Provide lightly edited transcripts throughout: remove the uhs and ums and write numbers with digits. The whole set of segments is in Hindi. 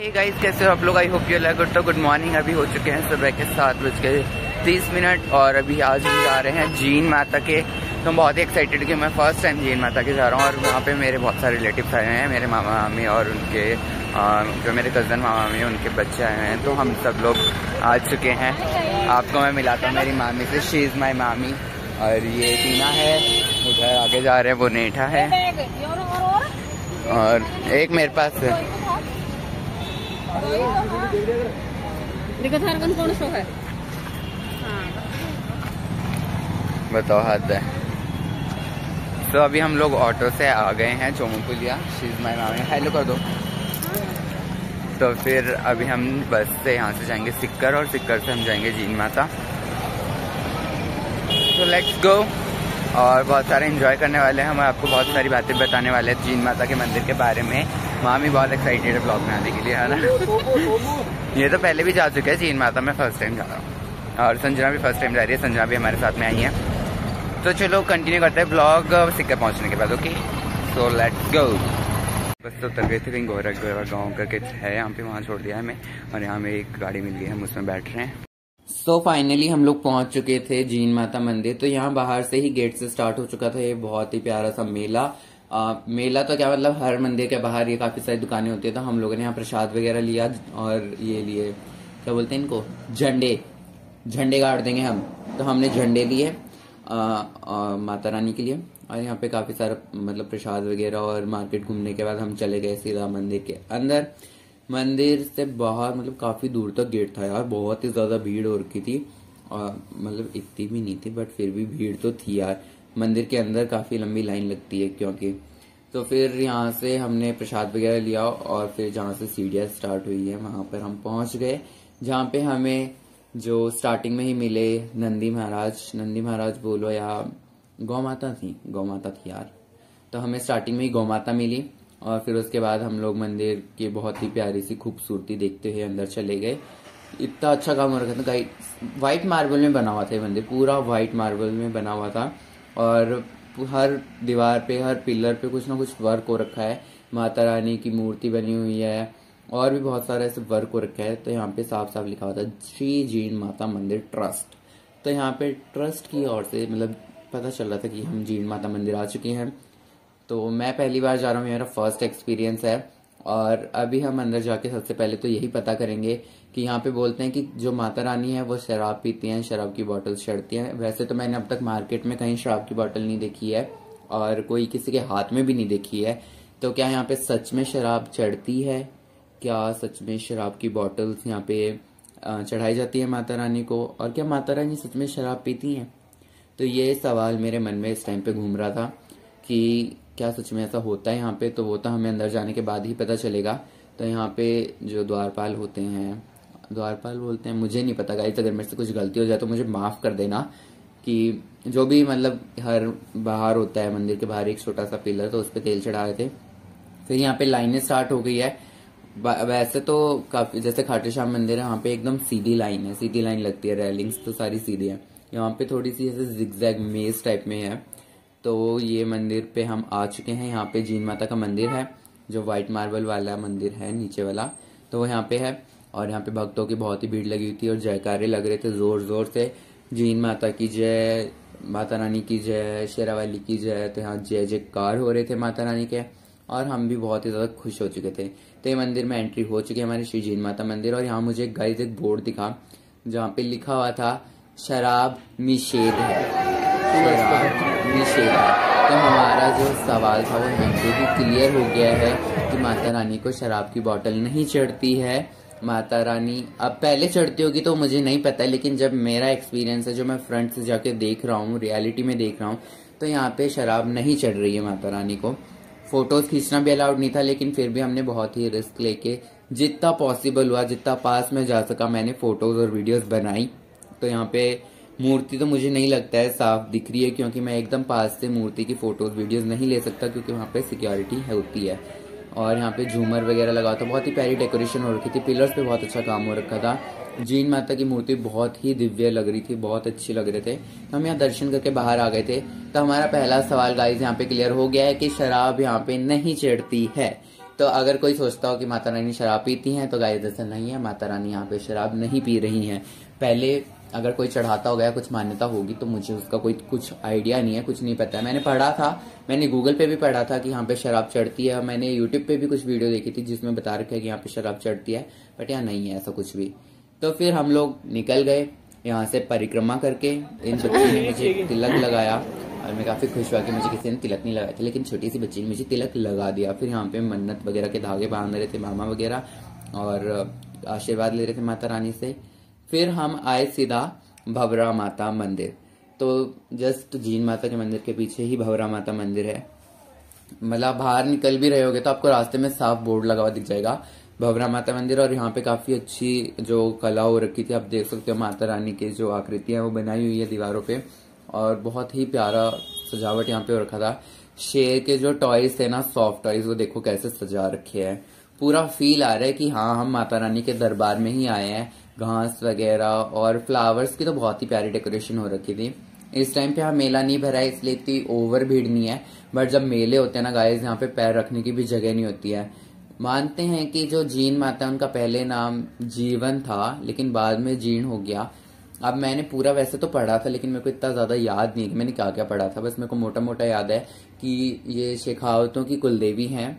हे गाइस, कैसे हो आप लोग? I hope you are good. तो गुड मॉर्निंग। अभी हो चुके हैं सुबह के 7:30 और अभी आज हम जा रहे हैं जीन माता के। तो बहुत ही एक्साइटेड कि मैं फर्स्ट टाइम जीन माता के जा रहा हूँ और वहाँ पे मेरे बहुत सारे रिलेटिव्स आए हुए हैं, मेरे मामा मामी और उनके जो मेरे कज़न मामा मामी उनके बच्चे आए हुए हैं। तो हम सब लोग आ चुके हैं। आपको मैं मिलाता हूँ मेरी मामी से। शी इज़ माई मामी। और ये टीना है, उधर आगे जा रहे हैं वो नेठा है और एक मेरे पास है। कौन सो है? बताओ हद है। तो अभी हम लोग ऑटो से आ गए हैं चोमुपुलिया। शी इज़ माई मामी। हेलो कर दो। तो फिर अभी हम बस से यहाँ से जाएंगे सिक्कर और सिक्कर से हम जाएंगे जीन माता। तो लेट्स गो। और बहुत सारे एंजॉय करने वाले हैं। हम आपको बहुत सारी बातें बताने वाले हैं जीन माता के मंदिर के बारे में। मामी बहुत एक्साइटेड है ब्लॉग में आने के लिए, है ना? ये तो पहले भी जा चुके हैं जीन माता में, फर्स्ट टाइम जा रहा हूँ। और संजना भी फर्स्ट टाइम जा रही है। संजना भी हमारे साथ में आई है। तो चलो कंटिन्यू करते हैं ब्लॉग सिक्कर पहुँचने के बाद। Okay, so let's go. बस तो उतर गए थे कहीं गोरख गाँव करके है यहाँ पे, वहाँ छोड़ दिया है हमें और यहाँ में एक गाड़ी मिल गई है, हम उसमें बैठ रहे हैं। सो फाइनली हम लोग पहुंच चुके थे जीन माता मंदिर। तो यहाँ बाहर से ही गेट से स्टार्ट हो चुका था ये बहुत ही प्यारा सा मेला। मेला तो क्या मतलब, हर मंदिर के बाहर ये काफी सारी दुकानें होती है। तो हम लोगों ने यहाँ प्रसाद वगैरह लिया और ये लिए, क्या बोलते हैं इनको, झंडे गाड़ देंगे हम। तो हमने झंडे लिए माता रानी के लिए। और यहाँ पे काफी सारा मतलब प्रसाद वगैरह और मार्केट घूमने के बाद हम चले गए सीधा मंदिर के अंदर। मंदिर से बाहर मतलब काफी दूर तक गेट था यार, बहुत ही ज्यादा भीड़ हो रखी थी। और मतलब इतनी भी नहीं थी बट फिर भी भीड़ तो थी यार। मंदिर के अंदर काफी लंबी लाइन लगती है क्योंकि। तो फिर यहाँ से हमने प्रसाद वगैरह लिया और फिर जहाँ से सीढ़ियाँ स्टार्ट हुई है वहां पर हम पहुंच गए, जहाँ पे हमें जो स्टार्टिंग में ही मिले नंदी महाराज बोलो या गौ माता थी यार। तो हमें स्टार्टिंग में ही गौ माता मिली और फिर उसके बाद हम लोग मंदिर की बहुत ही प्यारी सी खूबसूरती देखते हुए अंदर चले गए। इतना अच्छा काम हो रखा था। व्हाइट मार्बल में बना हुआ था ये मंदिर, पूरा व्हाइट मार्बल में बना हुआ था। और हर दीवार पे, हर पिलर पे कुछ ना कुछ वर्क हो रखा है। माता रानी की मूर्ति बनी हुई है और भी बहुत सारा ऐसे वर्क हो रखा है। तो यहाँ पे साफ साफ लिखा हुआ था श्री जीन माता मंदिर ट्रस्ट। तो यहाँ पे ट्रस्ट की ओर से मतलब पता चल रहा था कि हम जीन माता मंदिर आ चुके हैं। तो मैं पहली बार जा रहा हूँ, मेरा फर्स्ट एक्सपीरियंस है। और अभी हम अंदर जाके सबसे पहले तो यही पता करेंगे कि यहाँ पे बोलते हैं कि जो माता रानी है वो शराब पीती हैं, शराब की बोतल चढ़ती हैं। वैसे तो मैंने अब तक मार्केट में कहीं शराब की बोतल नहीं देखी है और कोई किसी के हाथ में भी नहीं देखी है। तो क्या यहाँ पे सच में शराब चढ़ती है? क्या सच में शराब की बोतल्स यहाँ पे चढ़ाई जाती है माता रानी को? और क्या माता रानी सच में शराब पीती हैं? तो ये सवाल मेरे मन में इस टाइम पे घूम रहा था कि क्या सच में ऐसा होता है यहाँ पे। तो वो तो हमें अंदर जाने के बाद ही पता चलेगा। तो यहाँ पे जो द्वारपाल होते हैं, द्वारपाल बोलते हैं, मुझे नहीं पता गाइस, अगर मेरे से कुछ गलती हो जाए तो मुझे माफ कर देना। कि जो भी मतलब हर बाहर होता है मंदिर के बाहर एक छोटा सा पिलर, तो उस पर तेल चढ़ा रहे थे। फिर यहाँ पे लाइनें स्टार्ट हो गई है। वैसे तो काफी जैसे खाटू श्याम मंदिर है, वहाँ पे एकदम सीधी लाइन है, सीधी लाइन लगती है, रेलिंग्स तो सारी सीधी है। यहाँ पे थोड़ी सी ऐसे जिगजैग मेज टाइप में है। तो ये मंदिर पे हम आ चुके हैं। यहाँ पे जीन माता का मंदिर है, जो व्हाइट मार्बल वाला मंदिर है नीचे वाला, तो वो यहाँ पे है। और यहाँ पे भक्तों की बहुत ही भीड़ लगी हुई थी और जयकारे लग रहे थे जोर जोर से। जीन माता की जय, माता रानी की जय, शेरावाली की जय। तो यहाँ जय जयकार हो रहे थे माता रानी के और हम भी बहुत ही ज्यादा खुश हो चुके थे। तो ये मंदिर में एंट्री हो चुकी है हमारी श्री जीन माता मंदिर। और यहाँ मुझे गाइस एक बोर्ड दिखा जहाँ पे लिखा हुआ था शराब निषेध है, शराब निषेध है। तो हमारा जो सवाल था वो यहाँ पे भी क्लियर हो गया है कि माता रानी को शराब की बोतल नहीं चढ़ती है। माता रानी अब पहले चढ़ती होगी तो मुझे नहीं पता है, लेकिन जब मेरा एक्सपीरियंस है, जो मैं फ्रंट से जाके देख रहा हूँ, रियलिटी में देख रहा हूँ, तो यहाँ पे शराब नहीं चढ़ रही है माता रानी को। फोटोज खींचना भी अलाउड नहीं था, लेकिन फिर भी हमने बहुत ही रिस्क लेके जितना पॉसिबल हुआ, जितना पास में जा सका, मैंने फोटोज और वीडियोस बनाई। तो यहाँ पे मूर्ति तो मुझे नहीं लगता है साफ दिख रही है, क्योंकि मैं एकदम पास से मूर्ति की फोटोज वीडियोस नहीं ले सकता क्योंकि वहाँ पे सिक्योरिटी होती है। और यहाँ पे झूमर वगैरह लगा था, बहुत ही प्यारी डेकोरेशन हो रखी थी, पिलर्स पे बहुत अच्छा काम हो रखा था। जीन माता की मूर्ति बहुत ही दिव्य लग रही थी, बहुत अच्छी लग रहे थे। तो हम यहाँ दर्शन करके बाहर आ गए थे। तो हमारा पहला सवाल गाइस यहाँ पे क्लियर हो गया है कि शराब यहाँ पे नहीं चढ़ती है। तो अगर कोई सोचता हो कि माता रानी शराब पीती हैं तो गाइस ऐसा नहीं है, माता रानी यहाँ पे शराब नहीं पी रही हैं। पहले अगर कोई चढ़ाता हो गया, कुछ मान्यता होगी, तो मुझे उसका कोई कुछ आइडिया नहीं है, कुछ नहीं पता है। मैंने पढ़ा था, मैंने गूगल पे भी पढ़ा था कि यहाँ पे शराब चढ़ती है, मैंने यूट्यूब पे भी कुछ वीडियो देखी थी जिसमें बता रखा है कि यहाँ पे शराब चढ़ती है, बट यहाँ नहीं है ऐसा कुछ भी। तो फिर हम लोग निकल गए यहाँ से परिक्रमा करके। इन बच्ची ने मुझे तिलक लगाया और मैं काफी खुश हुआ कि मुझे किसी ने तिलक नहीं लगाया था, लेकिन छोटी सी बच्ची ने मुझे तिलक लगा दिया। फिर यहाँ पे मन्नत वगैरह के धागे बांध रहे थे मामा वगैरह और आशीर्वाद ले रहे थे माता रानी से। फिर हम आए सीधा भवरा माता मंदिर। तो जस्ट जीन माता के मंदिर के पीछे ही भवरा माता मंदिर है। मतलब बाहर निकल भी रहे होगे तो आपको रास्ते में साफ बोर्ड लगा हुआ दिख जाएगा भवरा माता मंदिर। और यहाँ पे काफी अच्छी जो कला हो रखी थी, आप देख सकते हो माता रानी की जो आकृतियां वो बनाई हुई है दीवारों पे, और बहुत ही प्यारा सजावट यहाँ पे हो रखा था। शेर के जो टॉयज थे ना, सॉफ्ट टॉयज, वो देखो कैसे सजा रखे हैं। पूरा फील आ रहा है कि हाँ हम माता रानी के दरबार में ही आए हैं। घास वगैरह और फ्लावर्स की तो बहुत ही प्यारी डेकोरेशन हो रखी थी। इस टाइम पे यहाँ मेला नहीं भरा है इसलिए इतनी ओवर भीड़ नहीं है, बट जब मेले होते हैं ना गाइस, यहाँ पे पैर रखने की भी जगह नहीं होती है। मानते हैं कि जो जीन माता उनका पहले नाम जीवन था, लेकिन बाद में जीन हो गया। अब मैंने पूरा वैसे तो पढ़ा था, लेकिन मेरे को इतना ज्यादा याद नहीं कि मैंने क्या क्या पढ़ा था। बस मेरे को मोटा मोटा याद है कि ये शेखावतों की कुलदेवी हैं।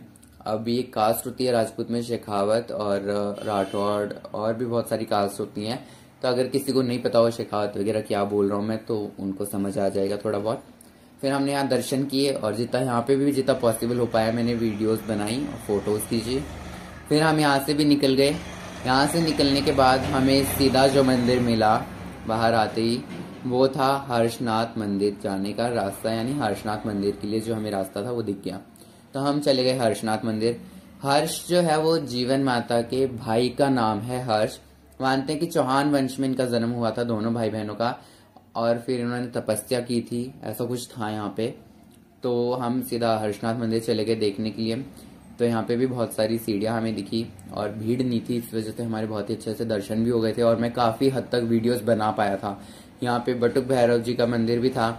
अब ये कास्ट होती है राजपूत में शेखावत और राठौड़, और भी बहुत सारी कास्ट होती हैं। तो अगर किसी को नहीं पता हो शेखावत वगैरह क्या बोल रहा हूँ मैं, तो उनको समझ आ जाएगा थोड़ा बहुत। फिर हमने यहाँ दर्शन किए और जितना यहाँ पे भी जितना पॉसिबल हो पाया मैंने वीडियोस बनाई और फोटोज खींची। फिर हम यहाँ से भी निकल गए। यहाँ से निकलने के बाद हमें सीधा जो मंदिर मिला बाहर आते ही, वो था हर्षनाथ मंदिर जाने का रास्ता, यानी हर्षनाथ मंदिर के लिए जो हमें रास्ता था वो दिख गया। तो हम चले गए हर्षनाथ मंदिर। हर्ष जो है वो जीवन माता के भाई का नाम है हर्ष। मानते हैं कि चौहान वंश में इनका जन्म हुआ था, दोनों भाई बहनों का, और फिर इन्होंने तपस्या की थी, ऐसा कुछ था यहाँ पे। तो हम सीधा हर्षनाथ मंदिर चले गए देखने के लिए। तो यहाँ पे भी बहुत सारी सीढ़ियाँ हमें दिखी और भीड़ नहीं थी, इस वजह से हमारे बहुत ही अच्छे से दर्शन भी हो गए थे और मैं काफी हद तक वीडियोस बना पाया था। यहाँ पे बटुक भैरव जी का मंदिर भी था।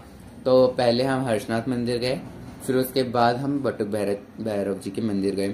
तो पहले हम हर्षनाथ मंदिर गए, फिर उसके बाद हम बटुक भैरव जी के मंदिर गए।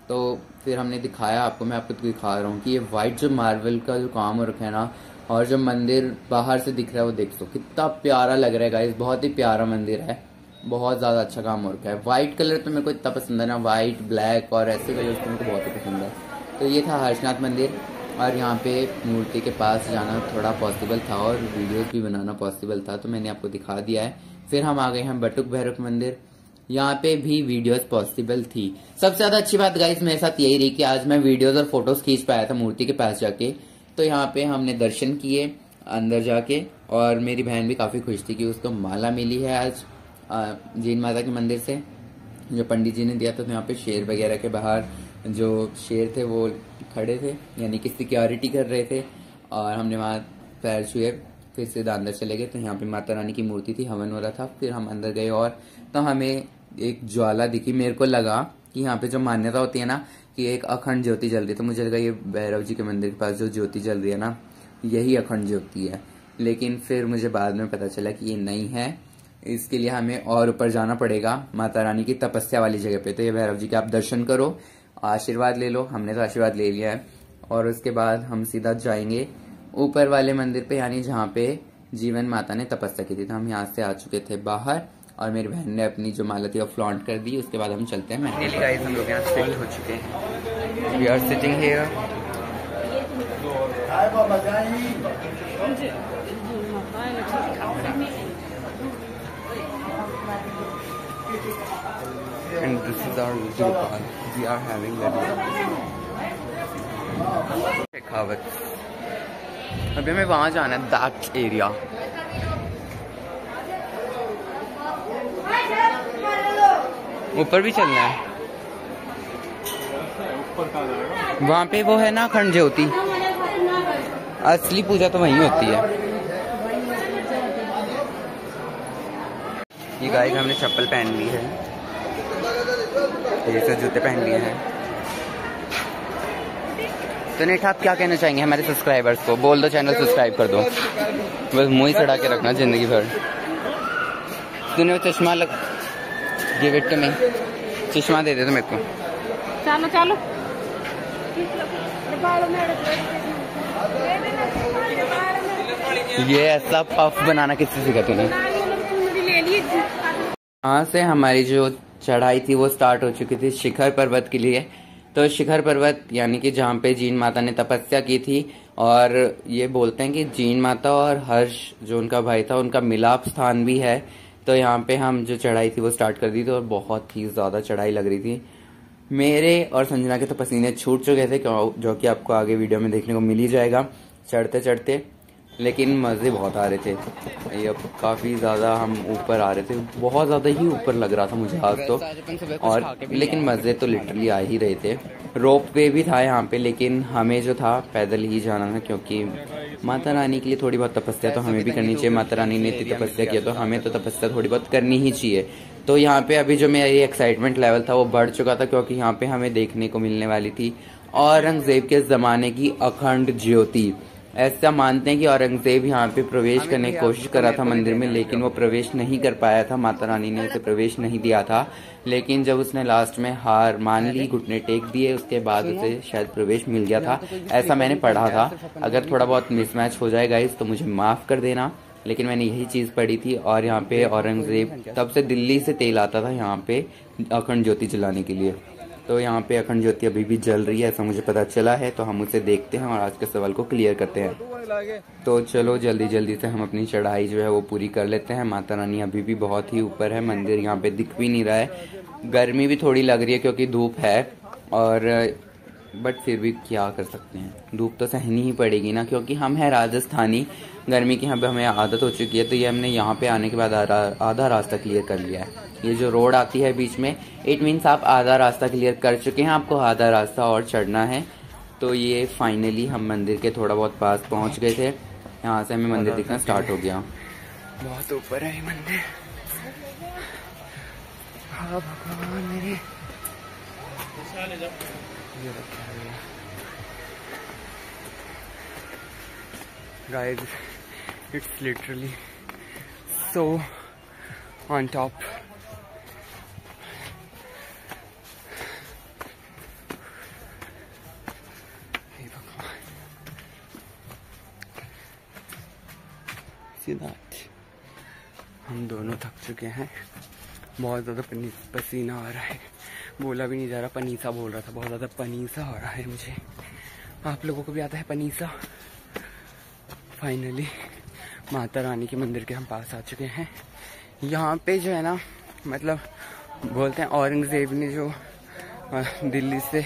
तो फिर हमने दिखाया आपको, मैं आपको दिखा रहा हूँ कि ये व्हाइट जो मार्बल का जो काम हो रखा है ना, और जो मंदिर बाहर से दिख रहा है वो देख सो कितना प्यारा लग रहा है गाइस। बहुत ही प्यारा मंदिर है, बहुत ज्यादा अच्छा काम हो रखा है। व्हाइट कलर तो मेरे को इतना पसंद है ना, व्हाइट ब्लैक और ऐसे कलर तो मेरे को बहुत ही पसंद है। तो ये था हर्षनाथ मंदिर, और यहाँ पे मूर्ति के पास जाना थोड़ा पॉसिबल था और वीडियोस भी बनाना पॉसिबल था, तो मैंने आपको दिखा दिया है। फिर हम आ गए हैं बटुक भैरव मंदिर, यहाँ पे भी वीडियोस पॉसिबल थी। सबसे ज्यादा अच्छी बात गाइस मेरे साथ यही रही कि आज मैं वीडियोस और फोटोज खींच पाया था मूर्ति के पास जाके। तो यहाँ पे हमने दर्शन किए अंदर जाके, और मेरी बहन भी काफी खुश थी कि उसको माला मिली है आज जीन माता के मंदिर से, जो पंडित जी ने दिया था। तो यहाँ पे शेर वगैरह के बाहर जो शेर थे वो खड़े थे, यानी कि सिक्योरिटी कर रहे थे, और हमने वहाँ पैर छुए, फिर सीधा अंदर चले गए। तो यहाँ पे माता रानी की मूर्ति थी, हवन हो रहा था। फिर हम अंदर गए और तो हमें एक ज्वाला दिखी। मेरे को लगा कि यहाँ पे जो मान्यता होती है ना कि एक अखंड ज्योति जल रही है, तो मुझे लगा ये भैरव जी के मंदिर के पास जो ज्योति जल रही है ना, यही अखंड ज्योति है। लेकिन फिर मुझे बाद में पता चला कि ये नहीं है, इसके लिए हमें और ऊपर जाना पड़ेगा माता रानी की तपस्या वाली जगह पे। तो ये भैरव जी के आप दर्शन करो, आशीर्वाद ले लो। हमने तो आशीर्वाद ले लिया है, और उसके बाद हम सीधा जाएंगे ऊपर वाले मंदिर पे, यानी जहाँ पे जीवन माता ने तपस्या की थी। तो हम यहाँ से आ चुके थे बाहर, और मेरी बहन ने अपनी जो माला थी वो फ्लॉन्ट कर दी। उसके बाद हम चलते हैं। फाइनली गाइस हम लोग यहाँ सेट हो चुके हैं। We are sitting here. And this is our video call. We are having Shekhawat. अभी हमें वहां जाना है, दैट एरिया। ऊपर भी चलना है, वहां पे वो है ना अखंड ज्योति, असली पूजा तो वहीं होती है। ये गाइस हमने चप्पल पहन ली है, ऐसे जूते पहन लिए हैं। तो नेट आप क्या कहना चाहेंगे हमारे सब्सक्राइबर्स को? बोल दो चैनल सब्सक्राइब कर दो, बस मुंह ही चढ़ा के रखना जिंदगी भर। तूने वो चश्मा गिव इट टू मी, चश्मा दे दे तो मेरे को। चलो चलो। ये ऐसा पफ बनाना किससे सीखा तूने? यहाँ से हमारी जो चढ़ाई थी वो स्टार्ट हो चुकी थी शिखर पर्वत के लिए। तो शिखर पर्वत यानी कि जहाँ पे जीन माता ने तपस्या की थी, और ये बोलते हैं कि जीन माता और हर्ष जो उनका भाई था उनका मिलाप स्थान भी है। तो यहाँ पे हम जो चढ़ाई थी वो स्टार्ट कर दी थी और बहुत ही ज़्यादा चढ़ाई लग रही थी। मेरे और संजना के तो पसीने छूट चुके थे, जो कि आपको आगे वीडियो में देखने को मिल ही जाएगा चढ़ते चढ़ते, लेकिन मज़े बहुत आ रहे थे। ये अब काफ़ी ज़्यादा हम ऊपर आ रहे थे, बहुत ज़्यादा ही ऊपर लग रहा था मुझे आज तो, और लेकिन मज़े तो लिटरली आ ही रहे थे। रोप वे भी था यहाँ पे, लेकिन हमें जो था पैदल ही जाना था, क्योंकि माता रानी के लिए थोड़ी बहुत तपस्या तो हमें भी करनी चाहिए। माता रानी ने इतनी तपस्या किया तो हमें तो तपस्या थोड़ी बहुत करनी ही चाहिए। तो यहाँ पे अभी जो मेरा ये एक्साइटमेंट लेवल था वो बढ़ चुका था, क्योंकि यहाँ पे हमें देखने को मिलने वाली थी औरंगजेब के ज़माने की अखंड ज्योति। ऐसा मानते हैं कि औरंगजेब यहाँ पे प्रवेश करने की कोशिश कर रहा था मंदिर में, लेकिन वो प्रवेश नहीं कर पाया था। माता रानी ने उसे प्रवेश नहीं दिया था, लेकिन जब उसने लास्ट में हार मान ली, घुटने टेक दिए, उसके बाद उसे शायद प्रवेश मिल गया था, ऐसा मैंने पढ़ा था। अगर थोड़ा बहुत मिसमैच हो जाए गाइस तो मुझे माफ़ कर देना, लेकिन मैंने यही चीज़ पढ़ी थी। और यहाँ पे औरंगजेब तब से दिल्ली से तेल आता था यहाँ पे अखंड ज्योति जलाने के लिए। तो यहाँ पे अखंड ज्योति अभी भी जल रही है, ऐसा मुझे पता चला है। तो हम उसे देखते हैं और आज के सवाल को क्लियर करते हैं। तो चलो जल्दी जल्दी से हम अपनी चढ़ाई जो है वो पूरी कर लेते हैं। माता रानी अभी भी बहुत ही ऊपर है, मंदिर यहाँ पे दिख भी नहीं रहा है। गर्मी भी थोड़ी लग रही है क्योंकि धूप है, और बट फिर भी क्या कर सकते हैं, धूप तो सहनी ही पड़ेगी ना, क्योंकि हम हैं राजस्थानी, गर्मी की यहाँ पे हमें आदत हो चुकी है। तो ये हमने यहाँ पे आने के बाद आधा रास्ता क्लियर कर लिया है। ये जो रोड आती है बीच में, इट मीन्स आप आधा रास्ता क्लियर कर चुके हैं, आपको आधा रास्ता और चढ़ना है। तो ये फाइनली हम मंदिर के थोड़ा बहुत पास पहुँच गए थे। यहाँ से हमें मंदिर दिखना स्टार्ट हो गया। बहुत ऊपर है ये मंदिर। हाँ भगवान मेरे, guys, it's literally so on top. Hey भगवान, see that? हम दोनों थक चुके हैं, बहुत ज़्यादा पसीना आ रहा है, बोला भी नहीं जा रहा, पनीसा बोल रहा था, बहुत ज़्यादा पनीसा आ रहा है मुझे। आप लोगों को भी आता है पनीसा? फाइनली माता रानी के मंदिर के हम पास आ चुके हैं। यहाँ पे जो है ना, मतलब बोलते हैं औरंगजेब ने जो दिल्ली से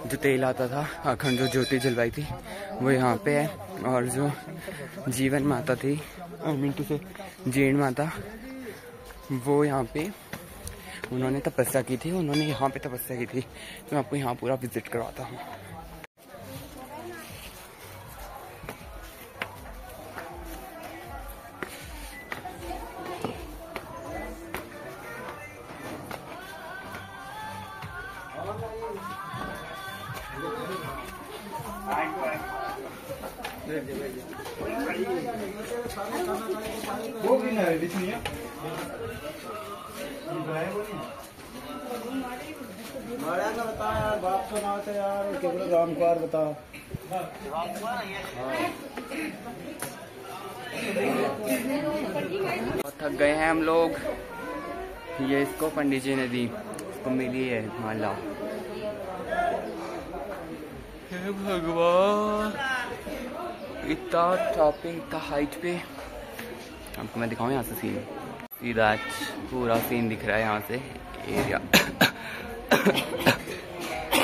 जो तेल आता था, अखंड जो ज्योति जलवाई थी, वो यहाँ पे है। और जो जीवन माता थी, मिंटू से जीण माता, वो यहाँ पे उन्होंने तपस्या की थी, उन्होंने यहाँ पे तपस्या की थी। तो मैं आपको यहाँ पूरा विजिट करवाता हूँ। बाप का नाम है यार, केवल रामकुमार बता। थक गए हैं हम लोग। ये इसको पंडित जी ने दी, इसको मिली है माला। हे भगवान, इतना टॉपिंग था हाइट पे। आपको मैं दिखाऊं यहाँ से सीन, सीधा पूरा सीन दिख रहा है यहाँ से area.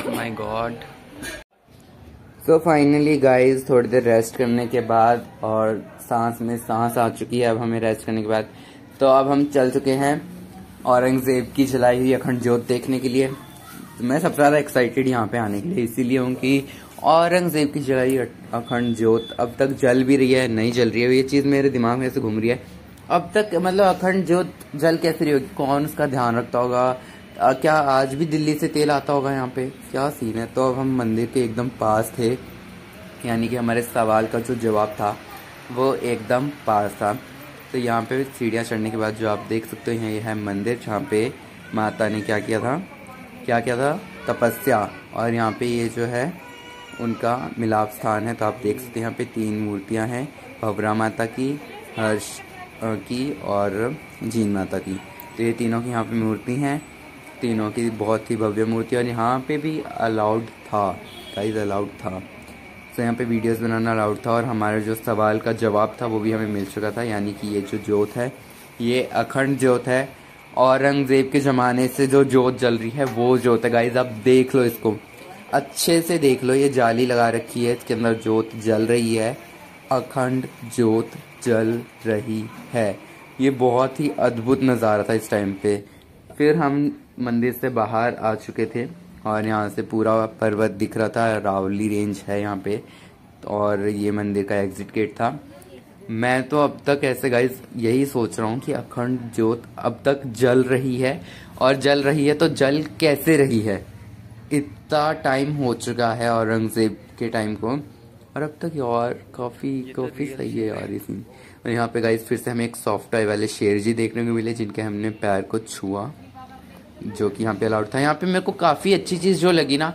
My God. So finally guys, थोड़ी देर रेस्ट करने के बाद, और सांस में सांस आ चुकी है अब हमें रेस्ट करने के बाद, तो अब हम चल चुके हैं औरंगजेब की जलाई हुई अखंड ज्योत देखने के लिए। तो मैं सबसे ज़्यादा एक्साइटेड यहाँ पे आने के लिए इसीलिए हूँ कि औरंगजेब की जलाई अखंड ज्योत अब तक जल भी रही है, नहीं जल रही है, ये चीज़ मेरे दिमाग में ऐसे घूम रही है। अब तक मतलब अखंड ज्योत जल कैसे रही होगी, कौन उसका ध्यान रखता होगा, क्या आज भी दिल्ली से तेल आता होगा यहाँ पे, क्या सीन है। तो अब हम मंदिर के एकदम पास थे, यानी कि हमारे सवाल का जो जवाब था वो एकदम पास था। तो यहाँ पे सीढ़ियाँ चढ़ने के बाद जो आप देख सकते हो, ये है मंदिर जहाँ पे माता ने क्या किया था, तपस्या, और यहाँ पे ये जो है उनका मिलाप स्थान है। तो आप देख सकते हैं यहाँ पे 3 मूर्तियाँ हैं, भवरा माता की, हर्ष की और जीन माता की। तो ये तीनों की यहाँ पे मूर्ति हैं, तीनों की बहुत ही भव्य मूर्ति। और यहाँ पे भी अलाउड था गाइस, अलाउड था। तो यहाँ पे वीडियोस बनाना अलाउड था। और हमारा जो सवाल का जवाब था वो भी हमें मिल चुका था, यानी कि ये जो ज्योत है ये अखंड ज्योत है। औरंगजेब के ज़माने से जो ज्योत जल रही है वो ज्योत है गाइस। आप देख लो, इसको अच्छे से देख लो, ये जाली लगा रखी है, इसके अंदर ज्योत जल रही है, अखंड ज्योत जल रही है। ये बहुत ही अद्भुत नज़ारा था इस टाइम पे। फिर हम मंदिर से बाहर आ चुके थे और यहाँ से पूरा पर्वत दिख रहा था, रावली रेंज है यहाँ पे, और ये मंदिर का एग्जिट गेट था। मैं तो अब तक ऐसे गाइस यही सोच रहा हूँ कि अखंड ज्योत अब तक जल रही है, और जल रही है तो जल कैसे रही है। इतना टाइम हो चुका है औरंगजेब के टाइम को, और अब तक यार काफ़ी सही है यार इसमें। और यहाँ पे गाइस फिर से हमें एक सॉफ्ट टॉय वाले शेर जी देखने को मिले, जिनके हमने पैर को छुआ, जो कि यहाँ पे अलाउड था। यहाँ पे मेरे को काफ़ी अच्छी चीज़ जो लगी ना,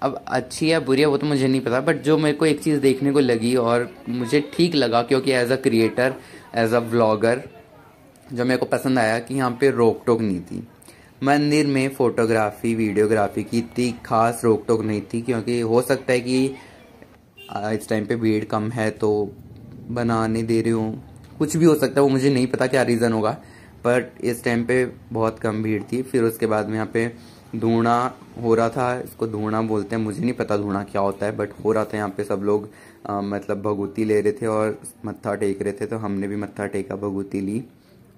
अब अच्छी है बुरी है वो तो मुझे नहीं पता, बट जो मेरे को एक चीज़ देखने को लगी और मुझे ठीक लगा, क्योंकि as a creator, as a vlogger, जो मेरे को पसंद आया कि यहाँ पे रोक टोक नहीं थी। मंदिर में फोटोग्राफी वीडियोग्राफी की इतनी खास रोक टोक नहीं थी, क्योंकि हो सकता है कि इस टाइम पे भीड़ कम है तो बनाने दे रहे हो, कुछ भी हो सकता है, वो मुझे नहीं पता क्या रीज़न होगा, बट इस टाइम पे बहुत कम भीड़ थी। फिर उसके बाद में यहाँ पे धूना हो रहा था, इसको धूना बोलते हैं, मुझे नहीं पता धूना क्या होता है, बट हो रहा था यहाँ पे। सब लोग मतलब भगवती ले रहे थे और मत्था टेक रहे थे, तो हमने भी मत्था टेका, भगवती ली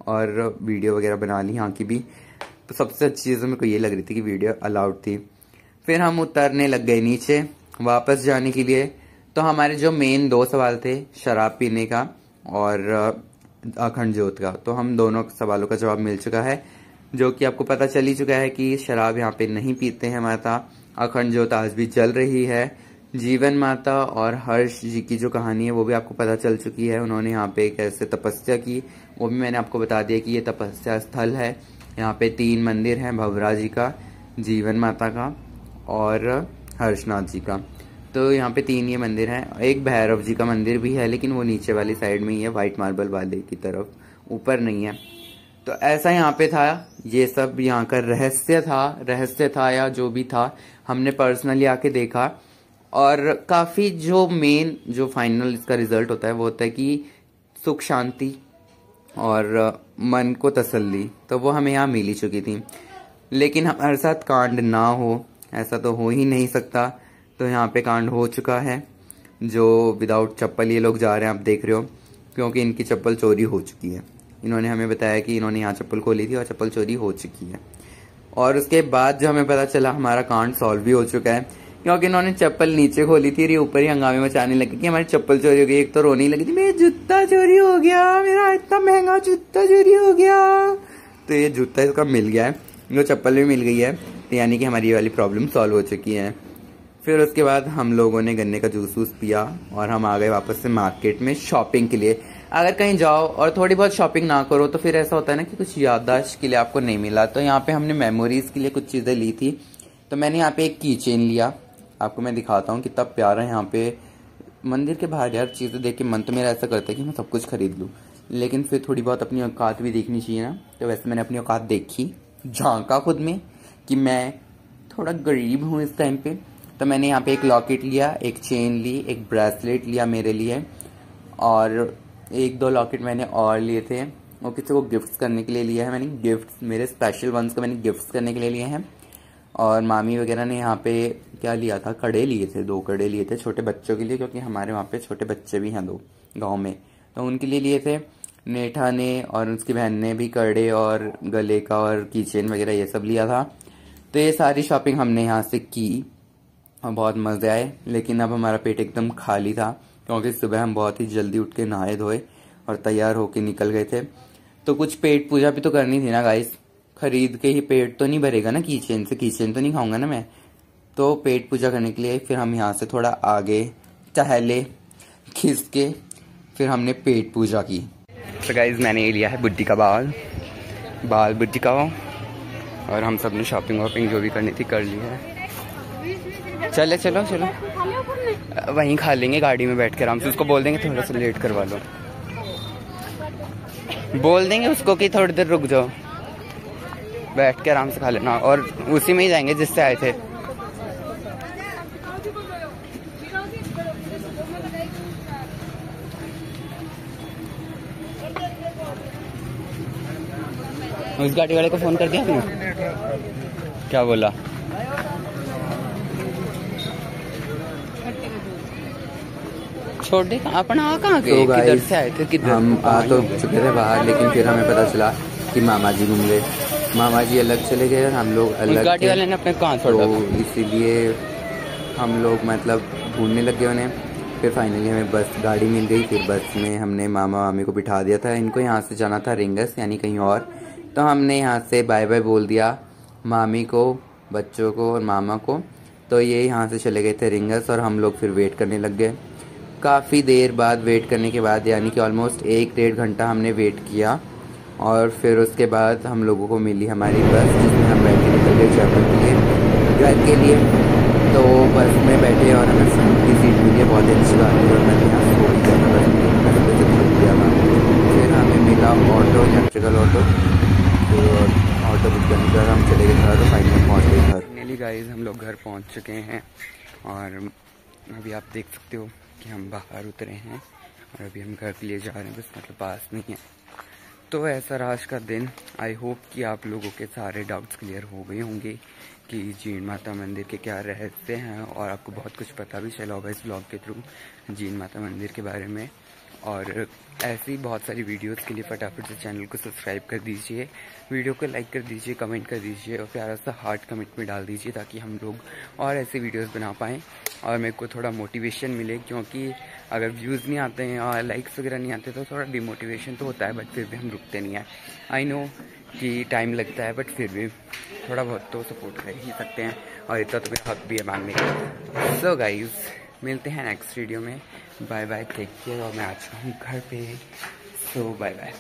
और वीडियो वगैरह बना ली यहाँ की भी। तो सबसे अच्छी चीज़ मेरे को ये लग रही थी कि वीडियो अलाउड थी। फिर हम उतरने लग गए नीचे वापस जाने के लिए। तो हमारे जो मेन 2 सवाल थे, शराब पीने का और अखंड ज्योत का, तो हम दोनों सवालों का जवाब मिल चुका है, जो कि आपको पता चल ही चुका है कि शराब यहाँ पे नहीं पीते हैं माता, अखंड ज्योत आज भी जल रही है। जीवन माता और हर्ष जी की जो कहानी है वो भी आपको पता चल चुकी है, उन्होंने यहाँ पे कैसे तपस्या की वो भी मैंने आपको बता दिया कि ये तपस्या स्थल है। यहाँ पे 3 मंदिर हैं, भवरा जी का, जीवन माता का और हर्षनाथ जी का। तो यहाँ पे 3 ये मंदिर हैं। एक भैरव जी का मंदिर भी है, लेकिन वो नीचे वाली साइड में ही है, वाइट मार्बल वाले की तरफ, ऊपर नहीं है। तो ऐसा यहाँ पे था, ये सब यहाँ का रहस्य था या जो भी था, हमने पर्सनली आके देखा। और काफ़ी जो मेन जो फाइनल इसका रिजल्ट होता है वो होता है कि सुख शांति और मन को तसल्ली, तो वो हमें यहाँ मिल ही चुकी थी। लेकिन हमारे साथ कांड ना हो, ऐसा तो हो ही नहीं सकता। तो यहाँ पे कांड हो चुका है, जो विदाउट चप्पल ये लोग जा रहे हैं, आप देख रहे हो, क्योंकि इनकी चप्पल चोरी हो चुकी है। इन्होंने हमें बताया कि इन्होंने यहाँ चप्पल खोली थी और चप्पल चोरी हो चुकी है। और उसके बाद जो हमें पता चला हमारा कांड सॉल्व भी हो चुका है, क्योंकि इन्होंने चप्पल नीचे खोली थी, ये ऊपर ही हंगामे मचाने लगे कि हमारी चप्पल चोरी हो गई। एक तो रोने लगी थी, मेरा जूता चोरी हो गया, मेरा इतना महंगा जूता चोरी हो गया। तो ये जूता इसका मिल गया है, इनको चप्पल भी मिल गई है, तो यानी कि हमारी ये वाली प्रॉब्लम सॉल्व हो चुकी है। फिर उसके बाद हम लोगों ने गन्ने का जूस वूस पिया और हम आ गए वापस से मार्केट में शॉपिंग के लिए। अगर कहीं जाओ और थोड़ी बहुत शॉपिंग ना करो तो फिर ऐसा होता है ना कि कुछ याददाश्त के लिए आपको नहीं मिला। तो यहाँ पे हमने मेमोरीज के लिए कुछ चीज़ें ली थी। तो मैंने यहाँ पे एक की चेन लिया, आपको मैं दिखाता हूँ कितना प्यारा है यहाँ पे। मंदिर के बाहर यार चीज़ें देख के मन तो मेरा ऐसा करता है कि मैं सब कुछ खरीद लूँ, लेकिन फिर थोड़ी बहुत अपनी औकात भी देखनी चाहिए ना। तो वैसे मैंने अपनी औकात देखी, झांका खुद में कि मैं थोड़ा गरीब हूँ इस टाइम पे। तो मैंने यहाँ पे एक लॉकेट लिया, एक चेन ली, एक ब्रेसलेट लिया मेरे लिए, और 1-2 लॉकेट मैंने और लिए थे, वो किसी को गिफ्ट्स करने के लिए लिया है मैंने। गिफ्ट्स मेरे स्पेशल वंस को मैंने गिफ्ट्स करने के लिए लिए हैं। और मामी वगैरह ने यहाँ पे क्या लिया था, कड़े लिए थे, 2 कड़े लिए थे छोटे बच्चों के लिए, क्योंकि हमारे वहाँ पे छोटे बच्चे भी हैं 2 गाँव में, तो उनके लिए लिए थे। नेठा ने और उसकी बहन ने भी कड़े और गले का और कीचेन वगैरह ये सब लिया था। तो ये सारी शॉपिंग हमने यहाँ से की और बहुत मज़े आए। लेकिन अब हमारा पेट एकदम खाली था, क्योंकि सुबह हम बहुत ही जल्दी उठ के नहाए धोए और तैयार होके निकल गए थे। तो कुछ पेट पूजा भी तो करनी थी ना गाइस, खरीद के ही पेट तो नहीं भरेगा ना कीचेन से, कीचेन तो नहीं खाऊंगा ना मैं। तो पेट पूजा करने के लिए फिर हम यहाँ से थोड़ा आगे टहले, खिस के फिर हमने पेट पूजा की। तो गाइस मैंने ये लिया है बुड्ढी का बाल बुड्ढी का, और हम सब ने शॉपिंग वॉपिंग जो भी करनी थी कर ली है। चले चलो चलो, वहीं खा लेंगे गाड़ी में बैठ के आराम से। उसको बोल देंगे थोड़ा सा लेट करवा लो, बोल देंगे उसको कि थोड़ी देर रुक जाओ, बैठ के आराम से खा लेना। और उसी में ही जाएंगे जिससे आए थे। उस गाड़ी वाले को फोन कर दिया आपने? क्या बोला? छोड़ दे। अपन आ कहाँ गए? तो किधर से आए थे? किधर? हम आ तो चुके थे बाहर, लेकिन फिर हमें पता चला कि मामा जी घूम गए। मामा जी अलग चले गए और हम लोग अलग। गाड़ी वाले ने अपने कहाँ छोड़ा? तो इसीलिए हम लोग मतलब ढूंढने लगे उन्हें। फिर फाइनली हमें बस गाड़ी मिल गई। फिर बस में हमने मामा मामी को बिठा दिया था। इनको यहाँ से जाना था रिंगस, यानी कहीं और। तो हमने यहाँ से बाय बाय बोल दिया मामी को, बच्चों को और मामा को। तो ये यहाँ से चले गए थे रिंगस और हम लोग फिर वेट करने लग गए। काफ़ी देर बाद वेट करने के बाद, यानी कि ऑलमोस्ट 1-1.5 घंटा हमने वेट किया। और फिर उसके बाद हम लोगों को मिली हमारी बस, जिसमें हम बैठ के निकल गए जयपुर के लिए, घर के लिए। तो बस में बैठे और हमें फ्रंट की सीट मिली, बहुत अच्छी बात है। और मैं यहाँ सो ही गया, बस से थक गया था। फिर हमें मिला ऑटो, इलेक्ट्रिकल ऑटो। फिर ऑटो बुक करने के बाद हम चले गए घर। फाइनली पहुँच गए घर। फाइनली गाइस हम लोग घर पहुँच चुके हैं और अभी आप देख सकते हो कि हम बाहर उतरे हैं और अभी हम घर के लिए जा रहे हैं, बस मतलब पास नहीं है। तो ऐसा रहा आज का दिन। आई होप कि आप लोगों के सारे डाउट्स क्लियर हो गए होंगे कि जीण माता मंदिर के क्या रहस्य हैं, और आपको बहुत कुछ पता भी चला होगा इस ब्लॉग के थ्रू जीण माता मंदिर के बारे में। और ऐसी बहुत सारी वीडियोस के लिए फटाफट से चैनल को सब्सक्राइब कर दीजिए, वीडियो को लाइक कर दीजिए, कमेंट कर दीजिए और प्यारा सा हार्ट कमेंट में डाल दीजिए, ताकि हम लोग और ऐसी वीडियोस बना पाएँ और मेरे को थोड़ा मोटिवेशन मिले। क्योंकि अगर व्यूज़ नहीं आते हैं और लाइक्स वगैरह नहीं आते तो थोड़ा डिमोटिवेशन तो होता है, बट फिर भी हम रुकते नहीं हैं। आई नो कि टाइम लगता है, बट फिर भी थोड़ा बहुत तो सपोर्ट कर ही सकते हैं, और इतना तो मेरा हक भी है मांगने का। सो गाइज मिलते हैं नेक्स्ट वीडियो में। Bye bye, take care. और मैं आ चुका हूँ घर पे। So bye bye.